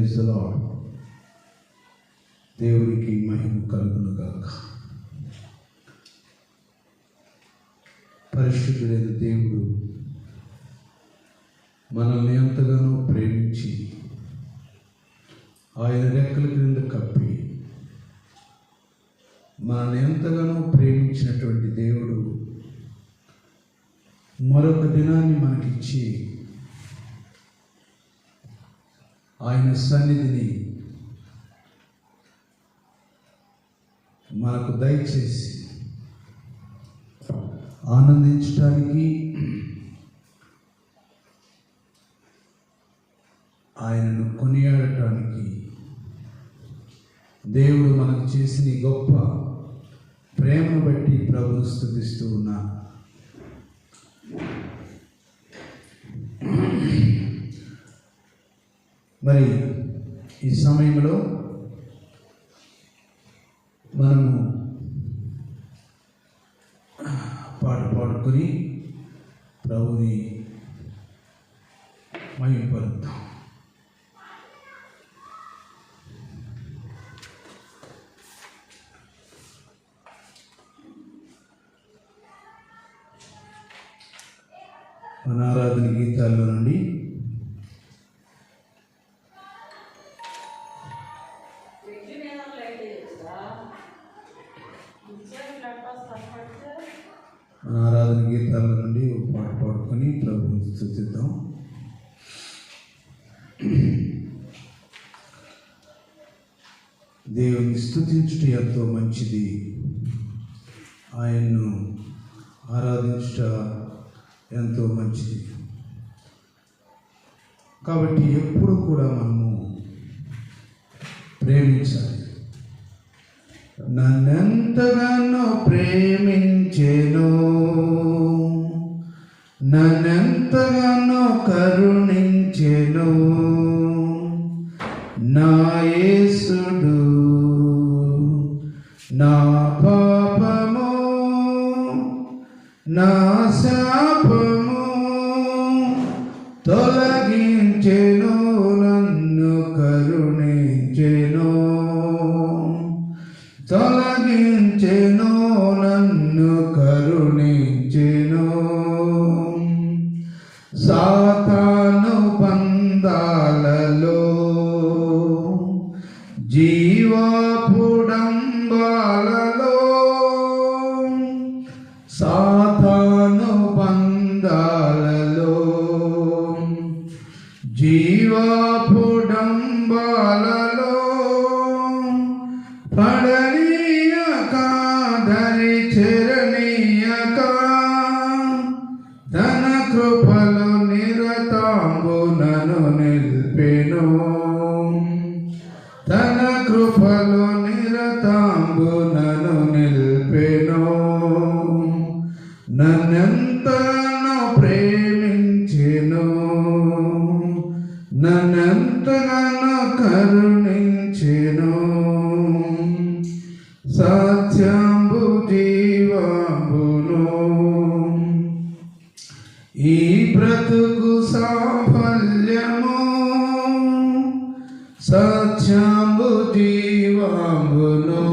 Praise the lord. దేవునికి మహిమ కలుగును గాక. పరిశుద్ధుడైన దేవుడు మనల్ని ఎంతగానో ప్రేమించి ఆయన రెక్కల క్రింద కప్పి మనల్ని ఎంతగానో ప్రేమించినటువంటి దేవుడు మరొక దినాన్ని మనకిచ్చి ఆయన సన్నిధిని మనకు దయచేసి ఆనందించడానికి, ఆయనను కొనియాడటానికి దేవుడు మనకు చేసిన ఈ గొప్ప ప్రేమను బట్టి ప్రభువును స్తుతిస్తూ ఉన్నా. మరి ఈ సమయంలో మనము పాట పాడుకొని ప్రభుని మహిమపరుద్దాం. మన ఆరాధన గీతాల్లో నుండి ఒక పాట పాడుకొని ప్రభువుని స్తుతిద్దాం. దేవుని స్తుతించుట ఎంతో మంచిది, ఆయన్ను ఆరాధించుట ఎంతో మంచిది. కాబట్టి ఎప్పుడు కూడా మనము ప్రేమించాలి. నన్నెంతగానో ప్రేమించెను, నన్నెంతగానో కరుణించెను నా యేసుడు. నా పాపము నా శాపము తొలగించెను, నన్ను కరుణించెను, తొలగించెను, నన్ను కరుణించెను. సాతాను బంధాలలో జీవపుడంబాలలో, సాతాను బంధాలలో జీవపుడంబాలలో పడనీయక దరి చెరనీయక తన కృపలో నిరతాంబు నన్ను నిల్పెను, తన కృపలో నిరతాంబు నన్ను నిల్పెను. నన్నెంతగానో ప్రేమించెను, నన్నెంతగానో కరుణించెను. సత్యంబు జీవంబును ఈ బ్రతుకు సాఫల్యము, సత్యంబు జీవంబును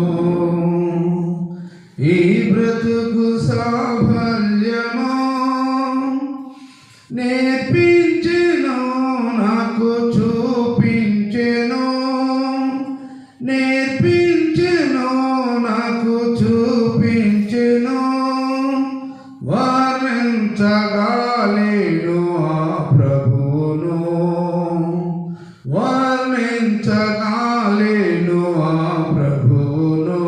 ఈ బ్రతుకు సాఫల్యము. నేర్పించెను నాకు చూపించెను, నేర్పించెను నాకు చూపించెను. వర్ణించగాలేను ఆ ప్రభువును, వర్ణించగాలేను ఆ ప్రభువును.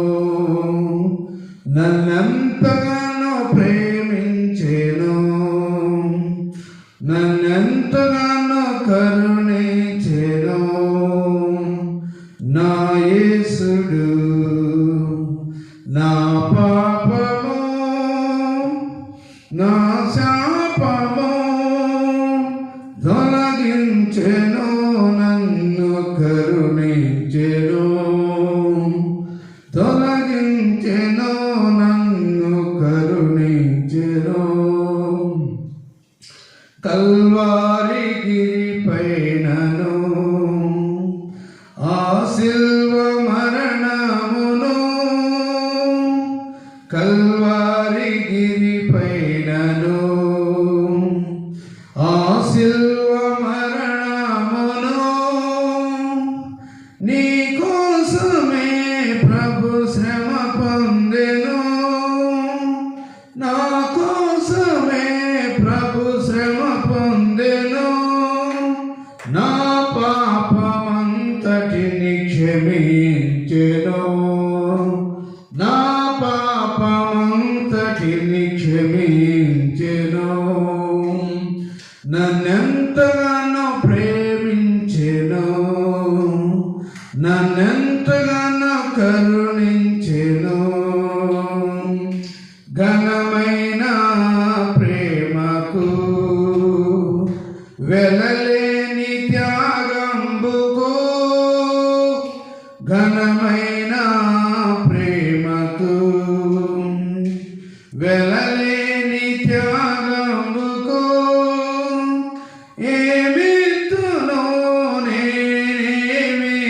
నన్నెంతగానో ప్రేమించెను, నన్నెంతగానో కరుణించెను నా యేసుడు. నా పాపము నా శాపము తొలగించెను, నన్ను కరుణించెను, తొలగించెను, నన్ను కరుణించెను. కల్వారి గిరిపైనను కల్వారి గిరి పైనను ఆ శిల్వ మరణమును నీ కోసమే ప్రభు శ్రమ పొందెను, నా కోసమే ప్రభు శ్రమ పొందెను, నా పాపమంతటిని క్షమించెను, నా పాపమంతటిని క్షమించెను, నన్నెంతగానో ప్రేమించెను, నన్నెంతగానో కరుణించెను, ఘనమైన ప్రేమకు వెలలేని త్యాగంబుకు, ఘనమైన ప్రేమకు వెలలేని త్యాగంబుకు ఏమిత్తును నేనేమిత్తును,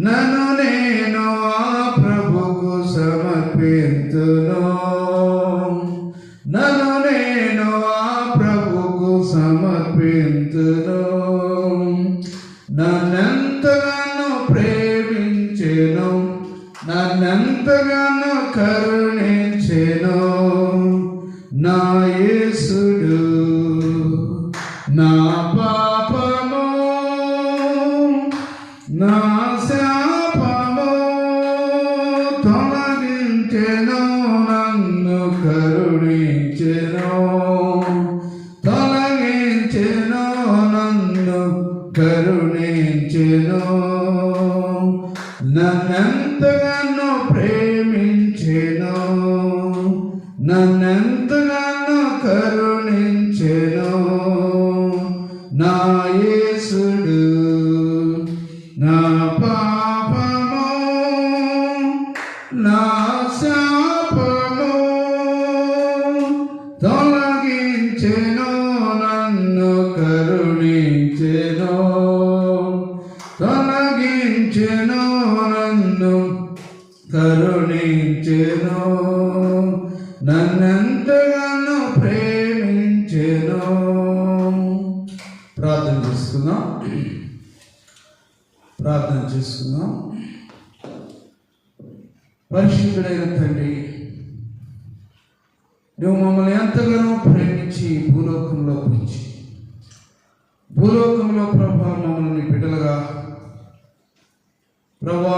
నన్ను నేను ఆ ప్రభుకు సమర్పింతును, నన్ను నేను ఆ ప్రభుకు సమర్పింతును, నన్నెంతగానో ప్రేమించెను, నన్నెంతగానో కరుణించెను నా యేసుడు, నా పాపము నా శాపము తొలగించెను, నన్ను కరుణించెను, తొలగించెను, నన్ను కరుణించెను, నన్నెంతగానో ప్రేమించెను, నన్నెంతగానో కరుణించెను నా యేసుడు, నా పాపము నా శాపము తొలగించెను, నన్ను కరుణించెను, తొలగించెను, నన్ను కరుణించెను, నన్నెంతగానో ప్రేమించెను. ప్రార్థన చేసుకుందాం, ప్రార్థన చేసుకుందాం. పరిశుద్ధుడైన తండ్రి, నువ్వు మమ్మల్ని ఎంతగానో ప్రేమించి భూలోకంలో ఉంచి, భూలోకంలో ప్రభా మమ్మల్ని బిడ్డలుగా ప్రభా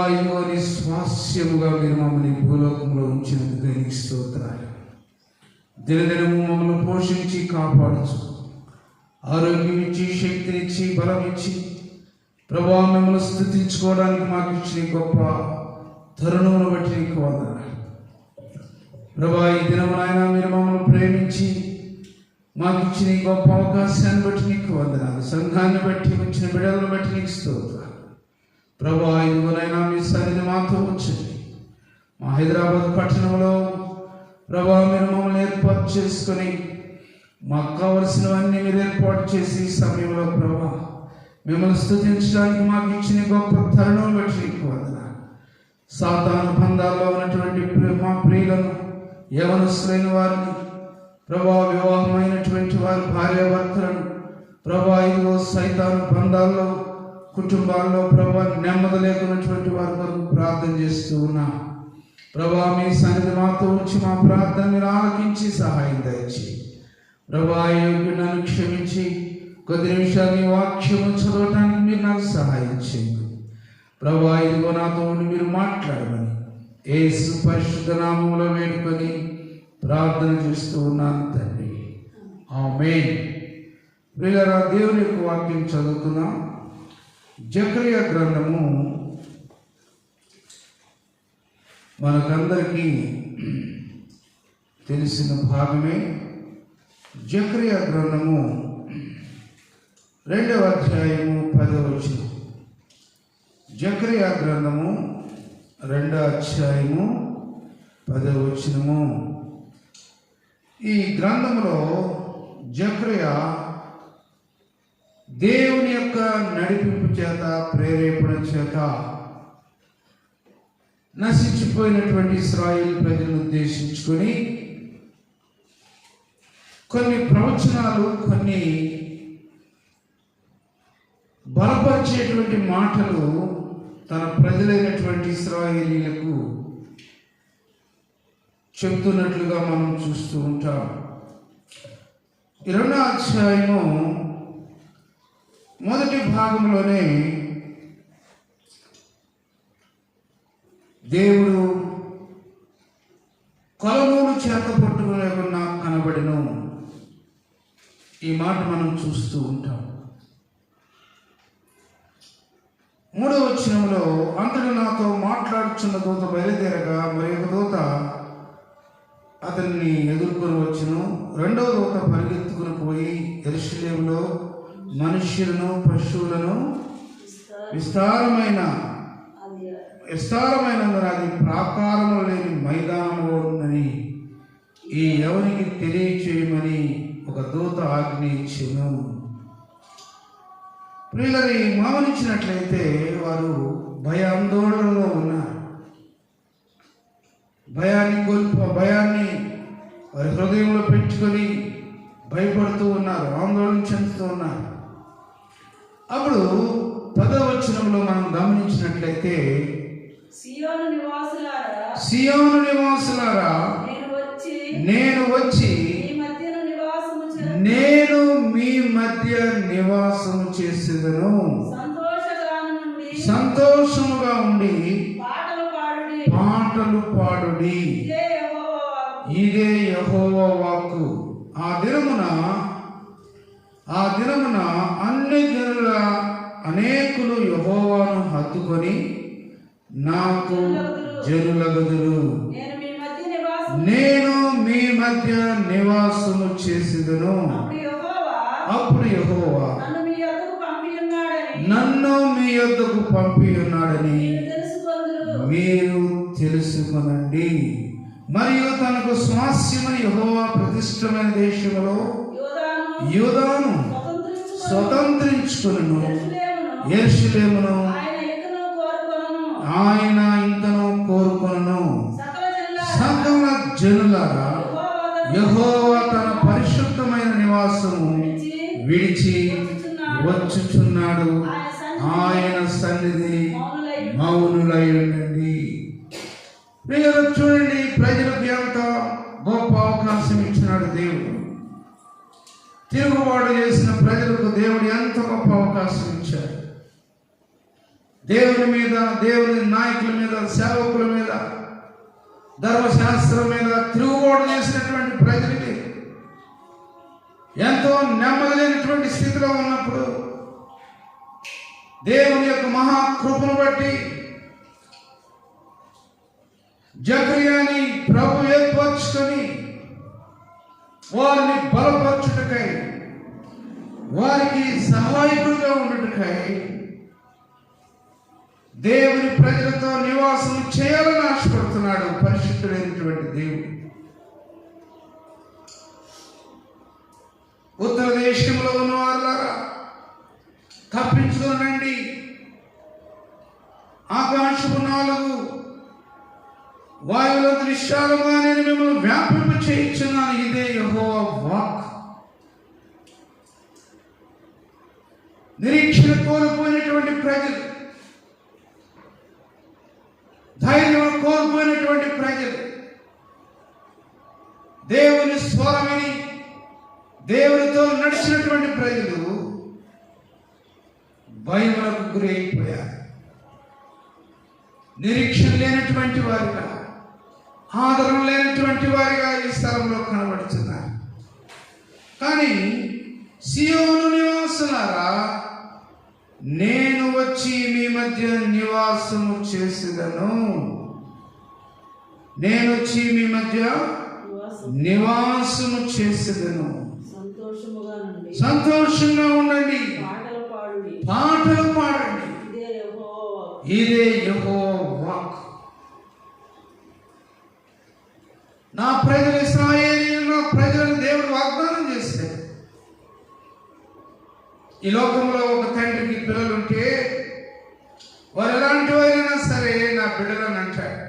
నీ స్వాస్యముగా మీరు మమ్మల్ని భూలోకంలో ఉంచినందుకు నీకు స్తోత్రాలు. దినదినము మమ్మల్ని పోషించి కాపాడుచు, ఆరోగ్యం ఇచ్చి, శక్తినిచ్చి, బలం ఇచ్చి ప్రభా మిమ్మల్ని స్తుతించుకోవడానికి మాకు ఇచ్చిన గొప్ప తరుణమును బట్టి నీకు వందనాలు ప్రభా. ఈ దినమునైనా మీరు మమ్మల్ని ప్రేమించి మాకు ఇచ్చిన ఈ గొప్ప అవకాశాన్ని బట్టి నీకు వందనాలు. సంఘాన్ని బట్టి, వచ్చిన బిడ్డలను బట్టి నీకు స్తోత్రాలు ప్రభా. ఇదిగోనైనా మీ సన్నిధి మాతో వచ్చింది. మా హైదరాబాద్ పట్టణంలో ప్రభా మీరు మమ్మల్ని ఏర్పాటు చేసుకొని మాకు కావలసినవన్నీ మీరు ఏర్పాటు చేసి ఈ సమయంలో ప్రభా మిమ్మల్ని స్తుతించడానికి మాకు ఇచ్చిన గొప్ప తరుణం బట్టి నీకు వందనాలు. సాతాను బంధాల్లో ఉన్నటువంటి మా ప్రియులను, యవనస్తులైన వారిని ప్రభా, వివాహమైనటువంటి వారి భార్యాభర్తలను ప్రభా ఇదిగో సైతాను బంధాల్లో, కుటుంబాల్లో ప్రభా నెమ్మది లేకున్నటువంటి వారి కొరకు ప్రార్థన చేస్తూ ఉన్నాం ప్రభా. మీ సన్నిధి మాతో ఉంచి మా ప్రార్థన మీరు ఆలకించి సహాయం దయచి ప్రభా. నన్ను క్షమించి కొద్ది నిమిషాలు ఈ వాక్యము చదవటానికి మీరు నాకు సహాయం చేయండి ప్రభా. ఇదిగో నాతో మీరు మాట్లాడమని యేసు పరిశుద్ధ నామములో వేడుకొని ప్రార్థన చేస్తూ ఉన్నాను తండ్రి, ఆమేన్. ప్రియులారా, దేవుని యొక్క వాక్యం చదువుతున్నాం. జకర్యా గ్రంథము మనకందరికీ తెలిసిన భాగమే. జకర్యా గ్రంథము 2వ అధ్యాయము 10వ వచనం. జకర్యా గ్రంథము 2వ అధ్యాయము 10వ వచనము. ఈ గ్రంథములో జకర్యా దేవుని యొక్క నడిపింపు చేత, ప్రేరేపణ చేత నశించిపోయినటువంటి ఇశ్రాయేలు ప్రజలను ఉద్దేశించుకొని కొన్ని ప్రవచనాలు, కొన్ని బలపరిచేటువంటి మాటలు తన ప్రజలైనటువంటి ఇశ్రాయేలీయులకు చెప్తున్నట్లుగా మనం చూస్తూ ఉంటాం. 2వ అధ్యాయము మొదటి భాగంలోనే దేవుడు కొలనూలు చేత పట్టుకునేకుండా కనబడెను. ఈ మాట మనం చూస్తూ ఉంటాం. 3వ వచనంలో, అంతటి నాతో మాట్లాడుచున్న దూత బయలుదేరగా మరి ఒక దూత అతన్ని ఎదుర్కొని వచ్చును. 2వ దూత పరిగెత్తుకుని పోయి యెరూషలేములో మనుష్యులను పశువులను విస్తారమైనందున అది ప్రాకారము లేని మైదానంలో ఉందని ఈ ఎవరికి తెలియచేయమని ఒక దూత ఆజ్ఞ ఇచ్చెను. ప్రియులని గమనించినట్లయితే వారు భయాందోళనలో ఉన్నారు. భయాన్ని వారి హృదయంలో పెంచుకొని భయపడుతూ ఉన్నారు, ఆందోళన చెందుతూ ఉన్నారు. అప్పుడు 10వ వచనంలో మనం గమనించినట్లయితే, సియోను నివాసులారా నేను వచ్చి నేను మీ మధ్య నివాసము చేసేదను. సంతోషముగా ఉండి పాటలు పాడుడి. ఇదే యెహోవా వాక్కు. ఆ దినమున అన్ని జనుల అనేకులు యెహోవాను హత్తుకొని నాకు జనులగుదురు. నేను మీ మధ్య నివాసము చేసేదను. అప్పుడు యెహోవా నన్ను మీ యొద్దకు పంపి ఉన్నాడని మీరు తెలుసుకొనండి. మరియు తనకు స్వాస్యమని యెహోవా ప్రతిష్టమైన దేశములో యూదాను స్వతంత్రించుకొనును. యెరూషలేమును ఆయన ఇంకను కోరుకొనును. సకల జనులారా, యెహోవా తన పరిశుద్ధమైన నివాసము విడిచి వచ్చుచున్నాడు. ఆయన సన్నిధి మౌనులై ఉండండి. చూడండి, ప్రజలకు ఎంత గొప్ప అవకాశం ఇచ్చినాడు దేవుడు. తిరుగుబాటు చేసిన ప్రజలకు దేవుడు ఎంత గొప్ప అవకాశం ఇచ్చాడు. దేవుని మీద, దేవుని నాయకుల మీద, సేవకుల మీద, ధర్మశాస్త్రం మీద తిరుగుబాటు చేసినటువంటి ప్రజలకి ఎంతో నెమ్మది లేనటువంటి స్థితిలో ఉన్నప్పుడు దేవుని యొక్క మహాకృపను బట్టి జకర్యాని ప్రభు ఏర్పరచుకొని వారిని బలపరచుటకై, వారికి సహాయకుడిగా ఉండుటకై దేవుని ప్రజలతో నివాసం చేయాలని ఆశపడుతున్నాడు పరిశుద్ధుడైనటువంటి దేవుడు. ఉత్తర దేశంలో ఉన్న వారులారా, తప్పించుకోనండి. ఆకాశపు 4 వాయువుల దృశ్యాలుగా నేను మిమ్మల్ని వ్యాపింప చేయించున్నాను. ఇదే యెహోవా వాక్. నిరీక్షణ కోల్పోయినటువంటి ప్రజలు, ధైర్యం కోల్పోయినటువంటి ప్రజలు దేవుని స్వరమిని దేవునితో నడిచినటువంటి ప్రజలు భయములకు గురైపోయారు. నిరీక్షణ లేనటువంటి వారిగా, ఆదరణ లేనటువంటి వారిగా ఈ స్థలంలో కనబడుతున్నారు. కానీ సియోను నివాసులారా, నేను వచ్చి మీ మధ్య నివాసము చేసేదను. నేను వచ్చి మీ మధ్య నివాసము చేసేదను. సంతోషంగా ఉండండి, పాటలు పాడండి. ఇదే యెహోవా వాక్. నా ప్రజలు ఇశ్రాయేలీయులు, నా ప్రజలను దేవుడు వాగ్దానం చేశాడు. ఈ లోకంలో ఒక తండ్రికి పిల్లలుంటే వారు ఎలాంటి వారైనా సరే నా బిడ్డలను అంటాడు.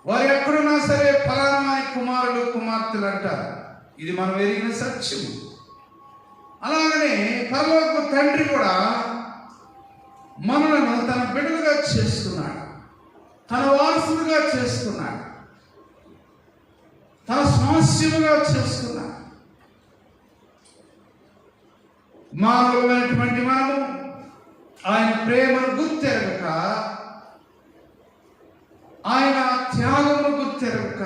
వారు ఎక్కడున్నా సరే ఫలానా కుమారుడు కుమార్తెలు అంటారు. ఇది మనం ఎరిగిన సత్యం. అలాగనే పరలోక తండ్రి కూడా మనలను తన బిడ్డలుగా చేసుకున్నాడు, తన వారసులుగా చేసుకున్నాడు, తన స్వాస్యముగా చేసుకున్నాడు. మానవులైనటువంటి మనము ఆయన ప్రేమను గుర్తెరగక, ఆయన త్యాగమును గుర్తెరగక,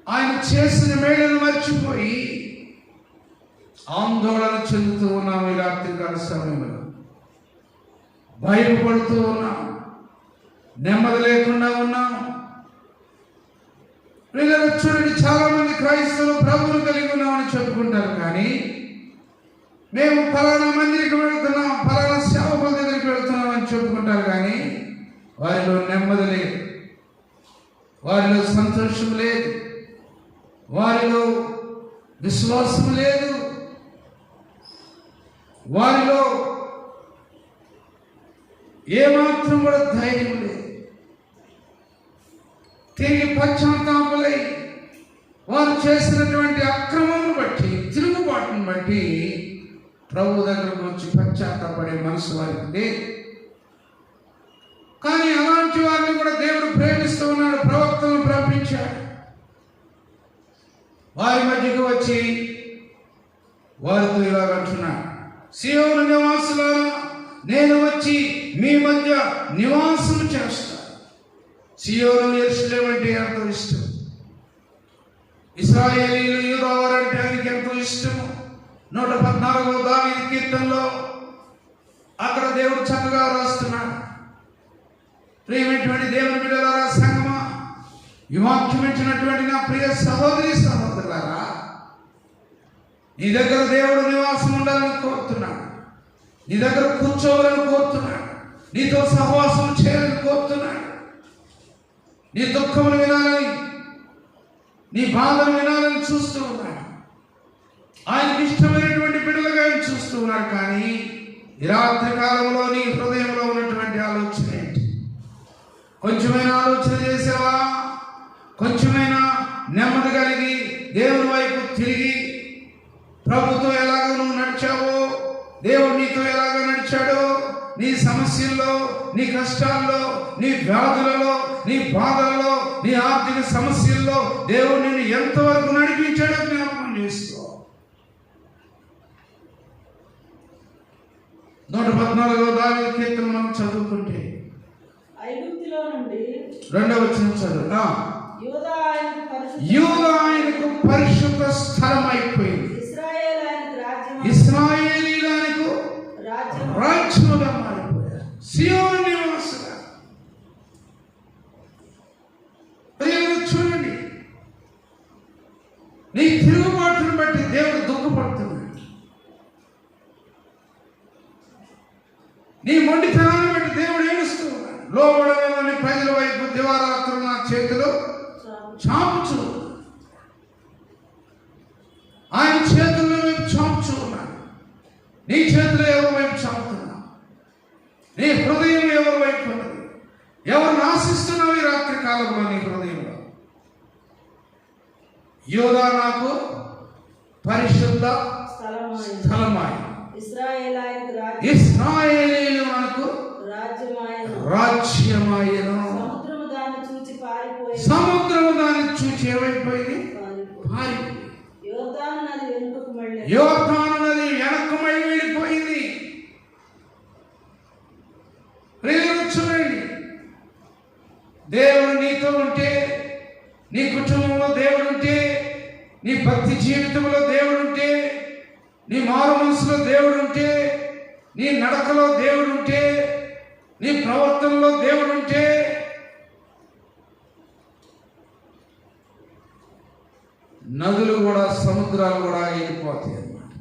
ఆయన చేసిన మేలును మర్చిపోయి ఆందోళన చెందుతూ ఉన్నాం. ఈ రాత్రికాల సమయంలో భయపడుతూ ఉన్నాం, నెమ్మది లేకుండా ఉన్నాం. చూడండి, చాలా మంది క్రైస్తవులు ప్రభువును కలిగి ఉన్నామని చెప్పుకుంటారు, కానీ మేము ఫలానా మందిరికి వెళుతున్నాం, ఫలానా సేవకుల దగ్గరికి వెళుతున్నాం అని చెప్పుకుంటారు, కానీ వారిలో నెమ్మది లేదు, వారిలో సంతోషం లేదు, వారిలో విశ్వాసం లేదు, వారిలో ఏమాత్రం కూడా ధైర్యం లేదు. తిరిగి పశ్చాత్తాపలై వారు చేసినటువంటి అక్రమమును బట్టి, తిరుగుబాటును బట్టి ప్రభు దగ్గరకు వచ్చి పశ్చాత్తాపడే మనసు వారికి లేదు. కానీ అలాంటి వారిని కూడా దేవుడు ప్రేమిస్తూ ఉన్నాడు. ప్రవక్తలను పంపించాడు, వారి మధ్యకు వచ్చి వారితో ఇలాగ అంటున్నాడు, సీయోను నివాసులారా, నేను వచ్చి మీ మధ్య నివాసం చేస్తాను. సీయోను యెరూషలేము అంటే ఎంతో ఇష్టం, ఇశ్రాయేలీయులు యూదావారు అంటే ఆయనకి ఎంతో ఇష్టము. 114వ దావీదు కీర్తనలో అక్కడ దేవుడు చక్కగా రాస్తున్నాడు, ప్రియమైనటువంటి దేవుని బిడ్డలారా, సంగమా, ఈ వాక్యం ఇచ్చినటువంటి నా ప్రియ సహోదరి సహోదరులారా, నీ దగ్గర దేవుడు నివాసం ఉండాలని కోరుతున్నాడు, నీ దగ్గర కూర్చోవాలని కోరుతున్నాడు, నీతో సహవాసం చేయాలని కోరుతున్నాడు, నీ దుఃఖమును వినాలని, నీ బాధను వినాలని చూస్తూ ఉన్నాడు. ఆయనకి ఇష్టమైనటువంటి బిడ్డలుగా ఆయన చూస్తూ ఉన్నాడు. కానీ ఈ రాత్రి కాలంలో నీ హృదయంలో ఉన్నటువంటి ఆలోచన ఏంటి? కొంచెమైనా ఆలోచన చేసావా? కొంచెమైనా నెమ్మది కలిగి దేవుని వైపు తిరిగి ప్రభుతో ఎలాగ నువ్వు నడిచావో, దేవుడు నీతో ఎలాగ నడిచాడో, నీ సమస్యల్లో, నీ కష్టాల్లో, నీ వ్యాధులలో, నీ బాధల్లో, నీ ఆర్థిక సమస్యల్లో దేవుడు నిన్ను ఎంతవరకు నడిపించాడో జ్ఞాపకం చేసుకో. 114వ దావీదు కీర్తన మనం చదువుకుంటే ఐగుప్తులో నుండి 2వ వచనం చదువు. యూదా ఆయనకు పరిశుద్ధ స్థలం అయిపోయింది, ఇశ్రాయేలీయులు ఆయనకు రాజ్యముగా మారిపోయారు. సీయోను నివాసులు చూడండి, నీ తిరుగుబాటును బట్టి దేవుడు దుఃఖపడుతున్నాడు, నీ మొండితనాన్ని బట్టి దేవుడు ఏడుస్తూ ఉన్నాడు. లోబడని ప్రజల వైపు దివారాత్రులు నా చేతిలో చాపుచు, ఆయన చేతుల్లో వైపు చాపుచూ ఉన్నాడు. నీ చేతిలో ఎవరి వైపు చాపుతున్నావు? నీ హృదయం ఎవరి వైపు ఉన్నది? ఎవరు ఆశిస్తున్నావు ఈ రాత్రి కాలంలో నీ హృదయంలో? యూదా నాకు పరిశుద్ధ స్థలమాయ, ఇశ్రాయేలీయులు మనకు రాజ్యమాయను. సముద్రము దాన్ని చూచి ఏమైపోయింది? పారిపోయింది. యోర్దాను నది వెనక్కు మళ్ళీ వెళ్ళిపోయింది. చూడండి, దేవుడు నీతో ఉంటే, నీ కుటుంబంలో దేవుడు ఉంటే, నీ భక్తి జీవితంలో దేవుడు ఉంటే, నీ మారు మనసులో దేవుడు ఉంటే, నీ నడకలో దేవుడు ఉంటే, నీ ప్రవర్తనలో దేవుడు ఉంటే, నదులు కూడా, సముద్రాలు కూడా వెళ్ళిపోతాయి అన్నమాట.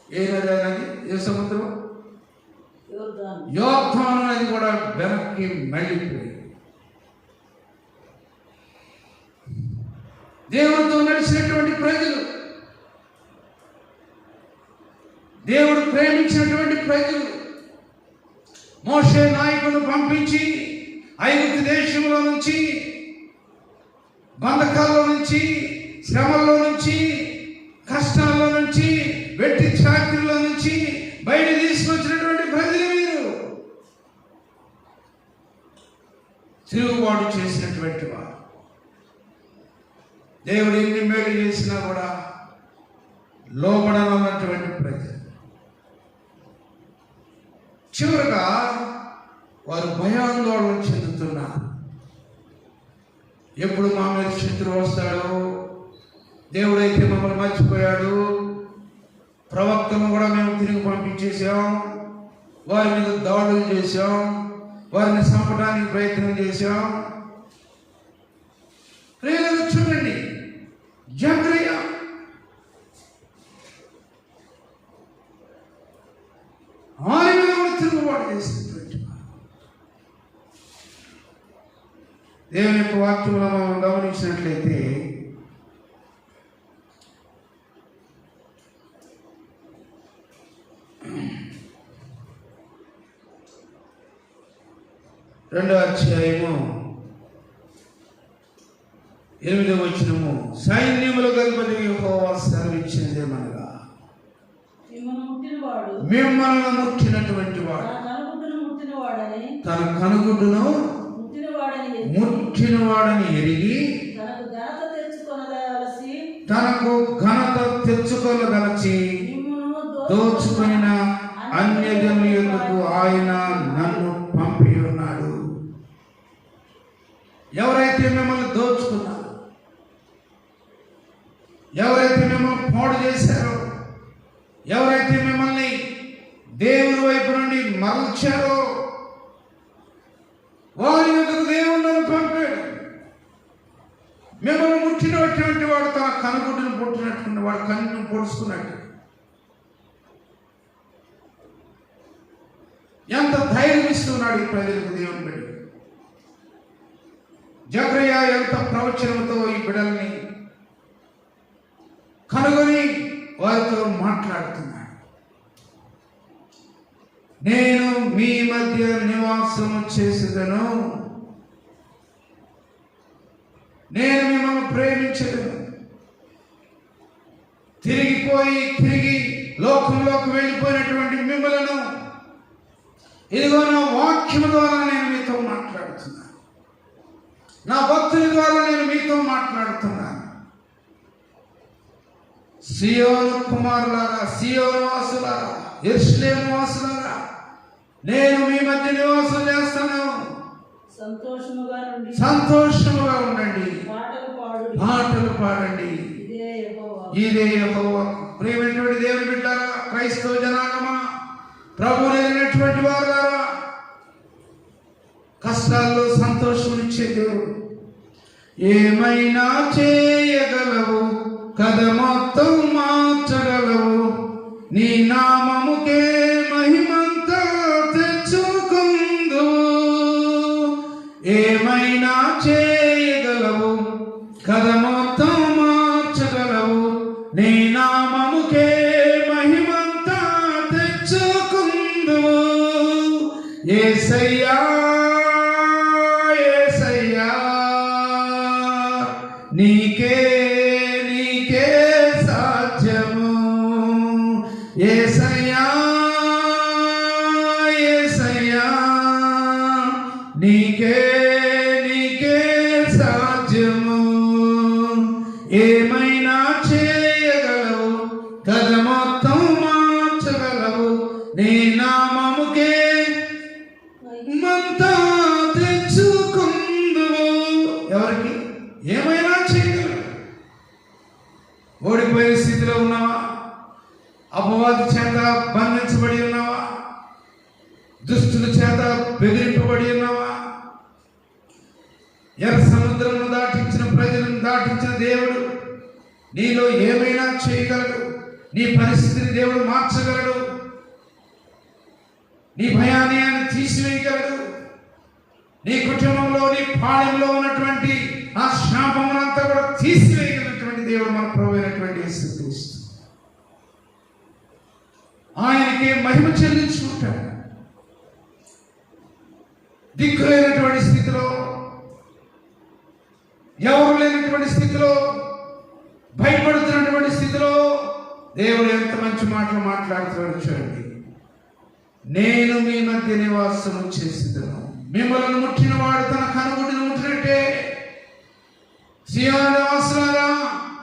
ఏ నది అనేది? ఏ సముద్రం? యోర్దాను నది కూడా వెనక్కి మళ్ళీపోయింది. దేవుడితో నడిచినటువంటి ప్రజలు, దేవుడు ప్రేమించినటువంటి ప్రజలు, మోషే నాయకులను పంపించి ఐగుప్తు దేశంలో నుంచి, బంధకాల్లో నుంచి, శ్రమల్లో నుంచి, కష్టాల్లో నుంచి, వెట్టి చాకరీలో నుంచి బయట తీసుకొచ్చినటువంటి ప్రజలు మీరు. తిరుగుబాటు చేసినటువంటి వారు. దేవుడు ఎన్ని మేలు చేసినా కూడా లోబడనటువంటి ప్రజలు. చివరగా వారు భయాందోళన చెందుతున్నారు. ఎప్పుడు మా మీద శత్రువు వస్తాడు, దేవుడైతే మమ్మల్ని మర్చిపోయాడు, ప్రవక్తను కూడా మేము తిరిగి పంపించేసాం, వారి మీద దాడులు చేశాం, వారిని చంపడానికి ప్రయత్నం చేశాం. ప్రియులను చూడండి, జకరియా ఆయన కూడా తిరుగుబాటు చేసినటువంటి దేవుని యొక్క వాక్యంలో మనం గమనించినట్లయితే రెండో అధ్యాయము 8వ వచనము, సైన్యములకు అధిపతి యెహోవా సెలవిచ్చినదేమనగా, మిమ్మల్ని ముట్టినటువంటి వాడు తన కనుగుడ్డును ముట్టినవాడని ఎరిగి తనకు ఘనత తెచ్చుకొనదలచి దోచుకొనిన అన్యజనుల యొద్దకు ఆయన నన్ను పంపి ఉన్నాడు. ఎవరైతే మిమ్మల్ని దోచుకున్నారో, ఎవరైతే మిమ్మల్ని పాడు చేశారో, ఎవరైతే మిమ్మల్ని దేవుని వైపు నుండి మరల్చారో వారి యొద్దకు దేవుడు నన్ను పంపాడు. మిమ్మల్ని ముట్టినటువంటి వాడు తన కనుగుడ్డును పుట్టినటువంటి వాడు కన్ను పొడుచుకున్నట్టు. ఎంత ధైర్యం ఇస్తున్నాడు ఈ ప్రజలకు దేవుని బిడ్డ. జకరియా ఎంత ప్రవచనంతో ఈ బిడ్డల్ని కనుగొని వారితో మాట్లాడుతున్నాడు. నేను మీ మధ్య నివాసము చేసేదను, నేను మిమ్మల్ని ప్రేమించదను. తిరిగి లోకంలోకి వెళ్ళిపోయినటువంటి మిమ్మలను ఇదిగో నా వాక్యం ద్వారా నేను మీతో మాట్లాడుతున్నాను, నా భక్తుల ద్వారా నేను మీతో మాట్లాడుతున్నాను. సియోను కుమారులారా, సియోను వాసులారా, యెరూషలేము వాసులారా, నేను మీ మధ్య నివాసం చేస్తాను. సంతోషముగా ఉండండి, పాటలు పాడండి, ఇదే యెహోవా. ప్రియమైనటువంటి దేవుని బిడ్డలారా, క్రైస్తవ జనాంగమా, ప్రభువు లేనటువంటి వారులారా, కష్టాల్లో సంతోషమునిచ్చే దేవుడు. ఏమైనా చేయగలవు, కథ మొత్తం మార్చగలవు, నీ నామముకే మహిమంతా తెచ్చుకుందు. ఏమైనా చేయగలవు, కథ మొత్తం మార్చగలవు, నీ నామముకే మహిమంతా తెచ్చుకుందు. యేసయ్యా యేసయ్యా, నీకే సాధ్యము. యేసయ్యా యేసయ్యా, నీకే సాధ్యము. ఏమైనా చేయగలవు, కథ మొత్తం మార్చగలవు, నీ నామముకే మంతా తెచ్చుకుందువు. ఎవరికి ఏమైనా చేయగలవు. ఓడిపోయే స్థితిలో ఉన్నావా? అపవాది చేత బంధించబడి ఉన్నావా? దుష్టుల చేత బెదిరింపబడి ఉన్నావా? ఎర్ర సముద్రమును దాటించిన ప్రజలను దాటించిన దేవుడు నీలో ఏమైనా చేయగలడు. నీ పరిస్థితిని దేవుడు మార్చగలడు. నీ భయాన్ని ఆయన తీసివేయగలడు. నీ కుటుంబంలో, నీ పాలెంలో ఉన్నటువంటి ఆ శాపమునంతా కూడా తీసివేయగలిగినటువంటి దేవుడు మన ప్రభువైనటువంటి యేసుక్రీస్తు. ఆయనకి మహిమ చెల్లించుకుంటాడు. దిక్కులేనటువంటి స్థితిలో, ఎవరు లేనటువంటి స్థితిలో, భయపడుతున్నటువంటి స్థితిలో దేవుడు ఎంత మంచి మాటలు మాట్లాడుతున్నాడు చూడండి. నేను మీ మధ్య నివాసము చేసేదను, మిమ్మల్ని ముట్టిన వాడు తన కనుగుడిని ముట్టినట్టే. సియోను నివాసులారా,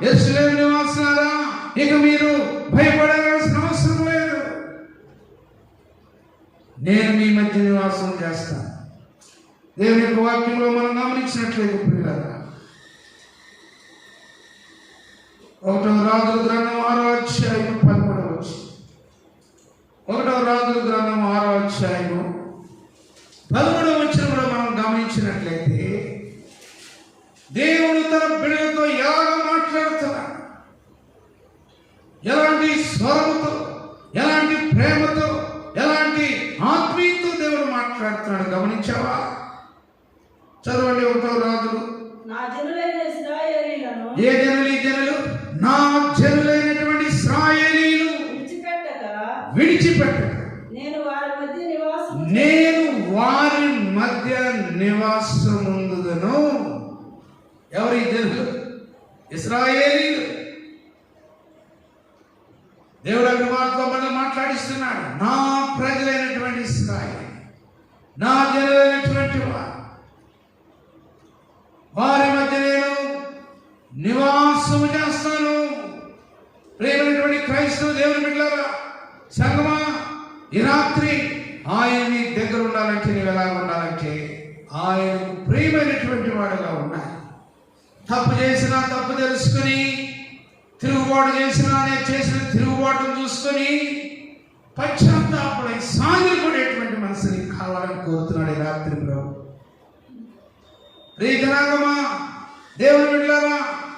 యెరూషలేము నివాసులారా, ఇక మీరు భయపడాల్సిన అవసరం లేదు. నేను మీ మధ్య నివాసం చేస్తాను. దేవుని యొక్క వాక్యంలో మనం గమనించినట్లయితే ప్రియులారా, 1వ రాజుల గ్రంథం 6వ అధ్యాయం 13వ వచనం. 1వ రాజుల గ్రంథం 6వ అధ్యాయం 13వ వచనంలో మనం గమనించినట్లయితే దేవుడు తన బిడ్డలతో ఎలా మాట్లాడుతున్నాడు, ఎలాంటి స్వరముతో, ఎలాంటి ప్రేమతో, ఎలాంటి ఆత్మీయతో దేవుడు మాట్లాడుతున్నాడు గమనించావా? చదవండి 1వ రాజులు. నా జనులైన ఇశ్రాయేలీయులను, ఏ జనులు? ఈ జనులు నా జనులైనటువంటి ఇశ్రాయేలీయులు విడిచిపెట్టక నేను వారి మధ్య నివాసముందును. ఎవరి జనులు? ఇశ్రాయేలీయులు. దేవుడు అభిమానులతో మనల్ని మాట్లాడిస్తున్నాడు. నా ప్రజలైనటువంటి ఇశ్రాయేలు, నా జనులైనటువంటి వారి మధ్య నేను నివాసము చేస్తాను. ప్రియమైనటువంటి క్రైస్తవ దేవుని బిడ్డలారా, సంగమా, ఈ రాత్రి ఆయన్ని దగ్గర ఉండాలంటే నీవు ఎలా ఉండాలంటే ఆయనకు ప్రియమైనటువంటి వాడుగా ఉండాలి. తప్పు చేసినా తప్పు తెలుసుకుని, తిరుగుబాటు చేసినా నేను చేసిన తిరుగుబాటును చూసుకొని పశ్చాత్తాపడై సాగిపోయేటువంటి మనసుని కావాలని కోరుతున్నాడు ఈ రాత్రి ప్రభు. ప్రియ జనాంగమా, దేవుని బిడ్డలారా,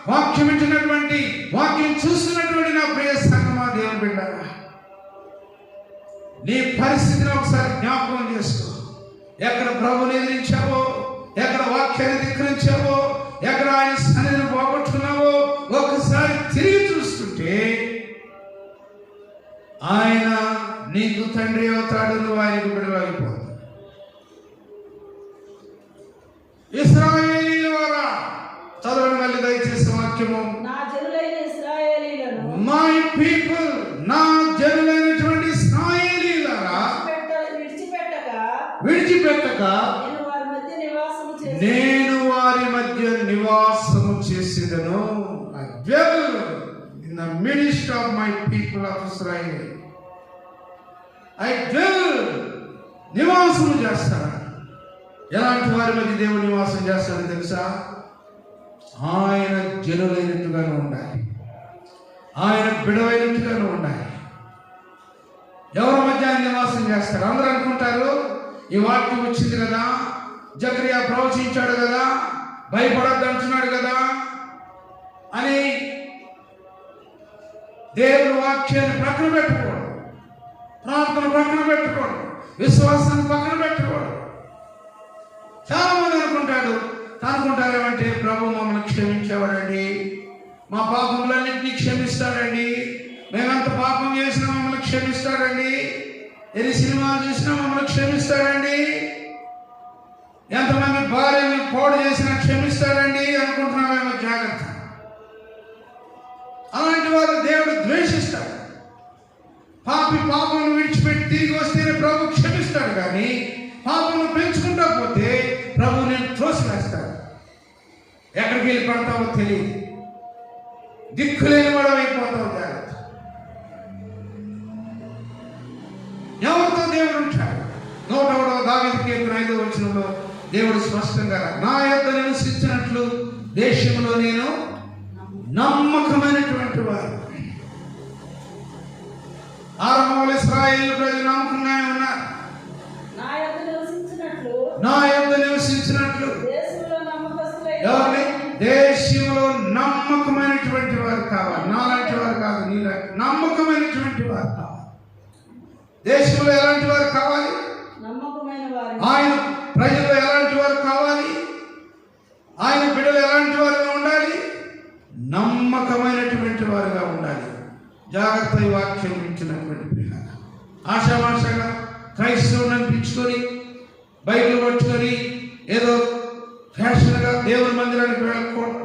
వాక్యం వింటున్నటువంటి, వాక్యం చూస్తున్నటువంటి నా ప్రియ సంగమా, దేవుని బిడ్డలారా, నీ పరిస్థితిని ఒకసారి జ్ఞాపకం చేసుకో. ఎక్కడ ప్రభుని ఎదిరించావో, ఎక్కడ వాక్యాన్ని ధిక్కరించావో, ఎక్కడ ఆయన సన్నిధిని పోగొట్టుకున్నావో ఒకసారి తిరిగి చూస్తుంటే ఆయన నీకు తండ్రి అవుతాడు, నువ్వు ఆయనకు బిడ్డలైపోతావు. ఇశ్రాయేలీయుల వారా, చదవండి మళ్ళీ దయచేసి వాక్యము. నా జనులైన ఇశ్రాయేలీయులను, మై పీపుల్, నా జనులైనటువంటి ఇశ్రాయేలీయులారా, విడిచిపెట్టక నేను వారి మధ్య నివాసము చేసేదను. I dwell in the midst of my people of Israel. I dwell, నివాసము చేస్తాను. ఎలాంటి వారి మధ్య దేవుడు నివాసం చేస్తాడో తెలుసా? ఆయన జనులైనట్టుగానే ఉండాలి, ఆయన బిడవైనట్టుగానే ఉండాలి. ఎవరి మధ్య ఆయన నివాసం చేస్తారు? అందరూ అనుకుంటారు ఈ వాక్యం వచ్చింది కదా, జకరియా ప్రవచించాడు కదా, భయపడద్దు అంటున్నాడు కదా అని దేవుని వాక్యాన్ని పక్కన పెట్టుకోడు, ప్రార్థన పక్కన పెట్టుకోడు, విశ్వాసాన్ని పక్కన పెట్టుకోడు. చాలా మంది అనుకుంటారేమంటే ప్రభు మమ్మల్ని క్షమించేవాడండి, మా పాపములన్నింటినీ క్షమిస్తాడండి, మేమెంత పాపం చేసినా మమ్మల్ని క్షమిస్తాడండి, ఎన్ని సినిమాలు చూసినా మమ్మల్ని క్షమిస్తాడండి, ఎంతమంది భార్యను పోడు చేసినా క్షమిస్తాడండి అనుకుంటున్నామేమో. జాగ్రత్త. అలాంటి వారు దేవుడు ద్వేషిస్తాడు. పాపం విడిచిపెట్టి తిరిగి వస్తేనే ప్రభు క్షమిస్తాడు, కానీ పాపం పెంచుకుంటా పోతే ప్రభు నేను త్రోసివేస్తాడు. ఎక్కడికి వెళ్ళి పడతావో తెలియదు, దిక్కులేని వాడు అయిపోతావు. జాగ్రత్త. ఎవరితో దేవుడు ఉంటాడు? 101వ దావీదు కీర్తన 5వ వచనంలో దేవుడు స్పష్టంగా, నా యొద్ద నివసించినట్లు దేశంలో నేను నమ్మకమైనటువంటి వారు. ఆరంభంలో ఇశ్రాయేలు ప్రజలు నమ్మకంగానే ఉన్నారు. నా యొద్ద నివసించినట్లు ఎవరిని? దేశంలో నమ్మకమైనటువంటి వారు కావాలి. నాలాంటి వారు కాదు, నీలాంటి నమ్మకమైనటువంటి వారు కావాలి. దేశంలో ఎలాంటి వారు కావాలి? ఆయన ప్రజలు ఎలాంటి వారు కావాలి? ఆయన బిడ్డలు ఎలాంటి వారుగా ఉండాలి? నమ్మకమైనటువంటి వారుగా ఉండాలి. జాగ్రత్త. ఈ వాక్యం ఇచ్చినటువంటి ఆశామాషగా క్రైస్తవుని అనిపించుకొని బైబిల్ పట్టుకొని ఏదో ఫ్యాషన్గా దేవుని మందిరానికి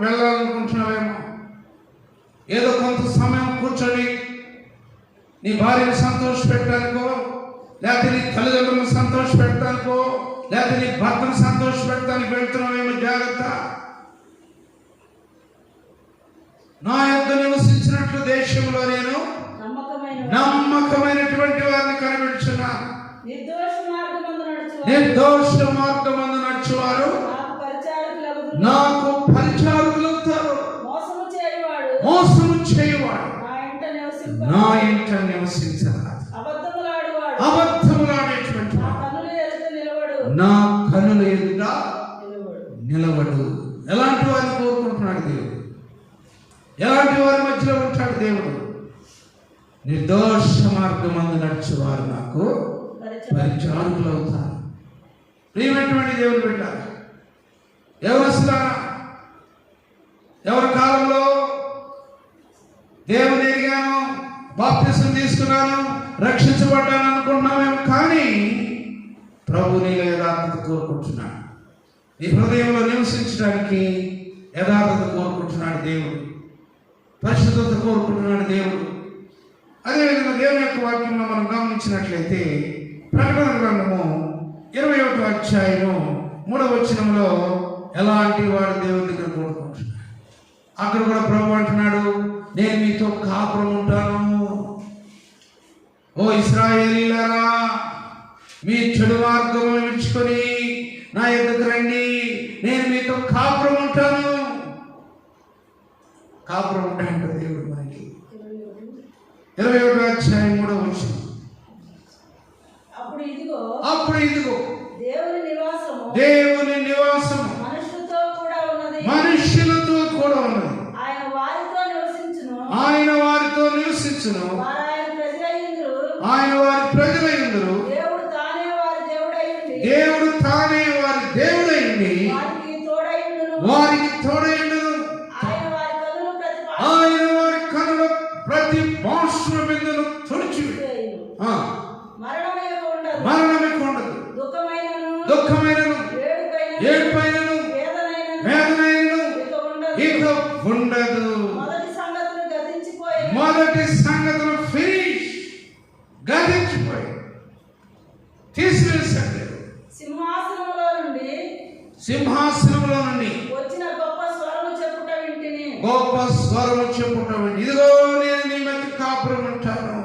వెళ్ళాలనుకుంటున్నావేమో, ఏదో కొంత సమయం కూర్చొని నీ భార్యను సంతోష పెట్టడానికో, లేకపోతే నీ తల్లిదండ్రులను సంతోష పెట్టడానికో, లేకపోతే నీ భర్తను సంతోష పెట్టడానికి వెళ్తున్నావేమో. జాగ్రత్త. నా యొద్ద నివసించినట్లు దేశంలో నేను నమ్మకమైనటువంటి వారిని కనిపెడుచున్నాను. నిర్దోష మార్గమందు నడుచువారు నాకు పరిచారకులవుతారు. మోసము చేయువాడు నా ఇంట నివసించరాదు. అబద్ధములాడేటువంటి నా కన్నుల ఎదుట నిలబడు. ఎలాంటి వారిని కోరుకుంటున్నాడు దేవుడు? ఎలాంటి వారి మధ్యలో ఉంటాడు దేవుడు? నిర్దోష మార్గమందు నడిచేవారు నాకు పరిచారకులు అవుతారు. ప్రియమైనటువంటి దేవుడు బిడ్డ, ఎవరి కాలంలో దేవుని ఎరిగాను, బాప్తిసం తీసుకున్నాను, రక్షించబడ్డాను అనుకున్నామేమో, కానీ ప్రభు నీలో యథార్థత కోరుకుంటున్నాడు. నీ హృదయంలో నివసించడానికి యథార్థత కోరుకుంటున్నాడు దేవుడు. పరిశుద్ధత కోరుకుంటున్నాడు దేవుడు. అదేవిధంగా దేవుని యొక్క వాక్యంలో మనం గమనించినట్లయితే ప్రకటన గ్రంథము 21వ అధ్యాయము 3వ వచనంలో ఎలాంటి వాడు దేవుని దగ్గర కోరుకుంటున్నాడు. అక్కడ కూడా ప్రభు అంటున్నాడు, నేను మీతో కాపురం ఉంటాను. ఓ ఇశ్రాయేలీయులారా, మీ చెడు మార్గమును విడిచుకొని నా యొద్దకు రండి, నేను మీతో కాపురం ఉంటాను. కాపురం ఉంటాయంట దేవుడు మనకి. 21వ అధ్యాయం 3వ వచనం. అప్పుడు ఇదిగో దేవుని నివాసము మనుషులతో కూడా ఉన్నది. ఆయన వారితో నివసించును. ఆయన వారి ప్రజలైందురు. దేవుడు తానే వారి దేవుడైంది వారికి తోడైండును. ఆయన వారి కనుల ప్రతి బాష్ప బిందును తుడిచి మరణమిక ఉండదు. దుఃఖమైనను ఏడుపైనను వేదనైనను ఇక ఉండదు. మొదటి సంగతులు ఫినిష్, గతించిపోయి తీసివేశాడు. సింహాసనంలో నుండి వచ్చిన గొప్ప స్వరము చెప్పుట వింటిని. ఇదిగో నేను నీ మధ్య కాపురం ఉంటాను.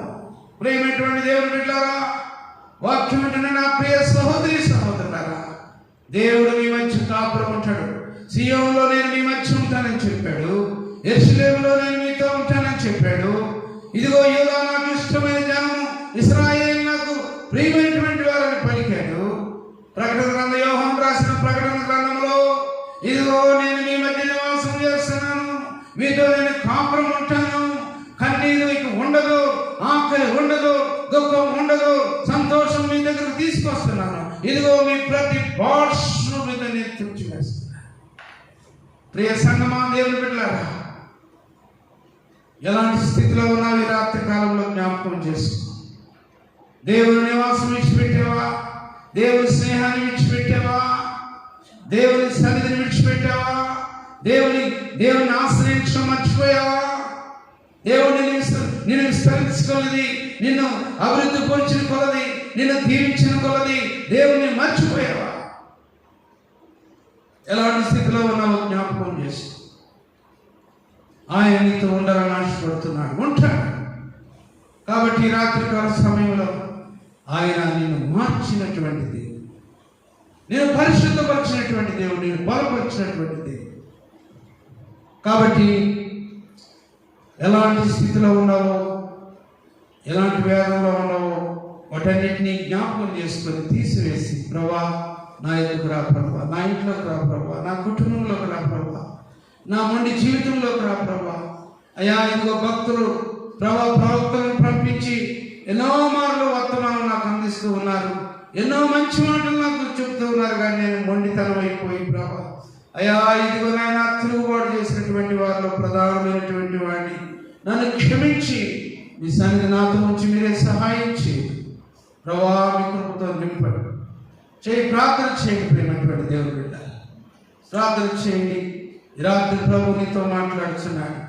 ప్రియమైనటువంటి దేవుని బిడ్డలారా, వాక్యం వింటున్న నా ప్రియ సహోదరి సహోదరులారా, దేవుడు మీ మధ్య కాపురం ఉంటాడు. సియోనులో నేను మీ మధ్య ఉంటానని చెప్పాడు. యెరూషలేములో నేను మీతో ఉంటానని చెప్పాడు. ఇదిగో యూదా నాకు ఇష్టమైన జనము, ఇశ్రాయేలు నాకు ప్రియమైనటువంటి వారని పలికాడు. ప్రకటన గ్రంథం, యోహాను రాసిన ప్రకటన గ్రంథంలో ఇదిగో నేను మీ మధ్య నివాసం చేస్తున్నాను, మీతో నేను కాపురం ఉంటాను, కన్నీరు ఇక ఉండదు, ఆకలి ఉండదు, దుఃఖం ఉండదు, సంతోషం మీ దగ్గర తీసుకొస్తున్నాను. ఇదిగో మీ ప్రతి బాష్ప మీద నేను తుడిచివేస్తున్నాను. ప్రియ సంగమా, దేవుని బిడ్డలారా, ఎలాంటి స్థితిలో ఉన్నావు ఈ రాత్రి కాలంలో జ్ఞాపకం చేసుకో. దేవుని నివాసం విడిచిపెట్టావా? దేవుని స్నేహాన్ని విడిచిపెట్టావా? దేవుని సన్నిధిని విడిచిపెట్టావా? దేవుని ఆశ్రయించడం మర్చిపోయావా? దేవుడిని నిన్ను విస్తరించుకోలేది, నిన్ను అభివృద్ధి పొందిన కొలది, నిన్ను దీవించిన కొలది దేవుణ్ణి మర్చిపోయావా? ఎలాంటి స్థితిలో ఉన్నావో జ్ఞాపకం చేసుకో. ఆయన నీతో ఉండాలని ఆశపడుతున్నాడు, ఉంటాడు. కాబట్టి రాత్రికాల సమయంలో ఆయన నిన్ను మార్చినటువంటి దేవుడు, నేను పరిశుద్ధపరిచినటువంటి దేవుడు, నేను బలపరిచినటువంటి దేవుడు. కాబట్టి ఎలాంటి స్థితిలో ఉన్నావో, ఎలాంటి వేదంలో ఉన్నావో వాటన్నిటినీ జ్ఞాపకం చేసుకొని తీసివేసి, ప్రభా నా ఎదుకు రా ప్రభా, నా ఇంట్లోకి రా ప్రభా, నా కుటుంబంలోకి రా ప్రభా, నా మొండి జీవితంలోకి రా ప్రభా. అయ్యా, ఇదిగో భక్తులు ప్రవక్తలను పంపించి ఎన్నో మార్లు వర్తమానం నాకు అందిస్తూ ఉన్నారు, ఎన్నో మంచి మాటలు నాకు చెప్తూ ఉన్నారు, కానీ నేను మొండితనం అయిపోయి ప్రభా, అయ్యా ఇదిగో నాయన తిరుగుబాటు చేసినటువంటి వారిలో ప్రధానమైనటువంటి వాడిని నన్ను క్షమించి మీ సన్నిధి నాతో ఉంచి మీరే సహాయం చేయండి ప్రభా. మీ కృపతో నింపండి. ప్రార్థన చేయండి ప్రేమైనటువంటి దేవుని బిడ్డ, ప్రార్థన చేయండి. ఈ రాత్రి ప్రభు నీతో మాట్లాడుతున్నాడు,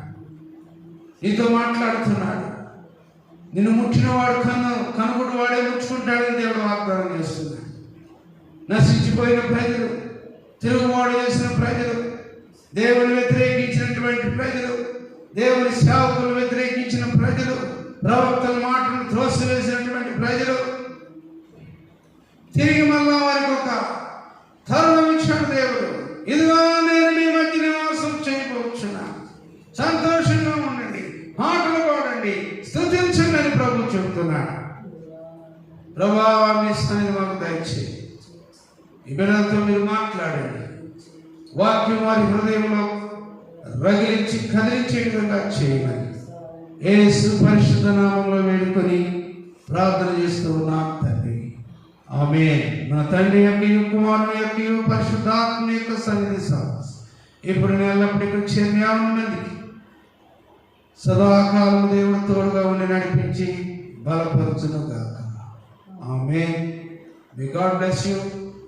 నిన్ను ముట్టినవాడు కనుగొడు వాడే ముట్టుకుంటాడని దేవుడు వాగ్దానం చేస్తున్నాడు. నశించిపోయిన ప్రజలు, తిరుగుబాటు చేసిన ప్రజలు, దేవుని వ్యతిరేకించినటువంటి ప్రజలు, దేవుని సేవకులు వ్యతిరేకించిన ప్రజలు, ప్రవక్తల మాటలు త్రోసివేసినటువంటి ప్రజలు తిరిగి మళ్ళా వారికి ఒక తరుణం ఇచ్చాడు దేవుడు. ఇదిగో నేను మీ మధ్య నివాసం చేయబోతున్నాను, సంతోషంగా ఉండండి, పాటలు పాడండి, స్తుతించండి అని ప్రభు చెబుతున్నాడు. ప్రభావాన్ని ఇస్తానని మాకు దయచేయండి. ఈ బిడ్డలతో మీరు మాట్లాడండి, వాక్యం వారి హృదయంలో రగిలించి కదిలించే విధంగా చేయమని యేసు పరిశుద్ధ నామంలో వేడుకొని ప్రార్థన చేస్తూ ఉన్నాం తండ్రి, ఆమేన్. నా తండ్రి యొక్క కుమారుని యొక్క పరిశుద్ధాత్మ యొక్క సన్నిధి ఇప్పుడు ఎల్లప్పటికీ మందికి సదాకాలం దేవుడు తోడుగా ఉండి నడిపించి బలపరచును గాక. Amen. May God bless you.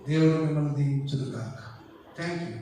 దేవుడు మిమ్మల్ని దీవించును గాక. Thank you.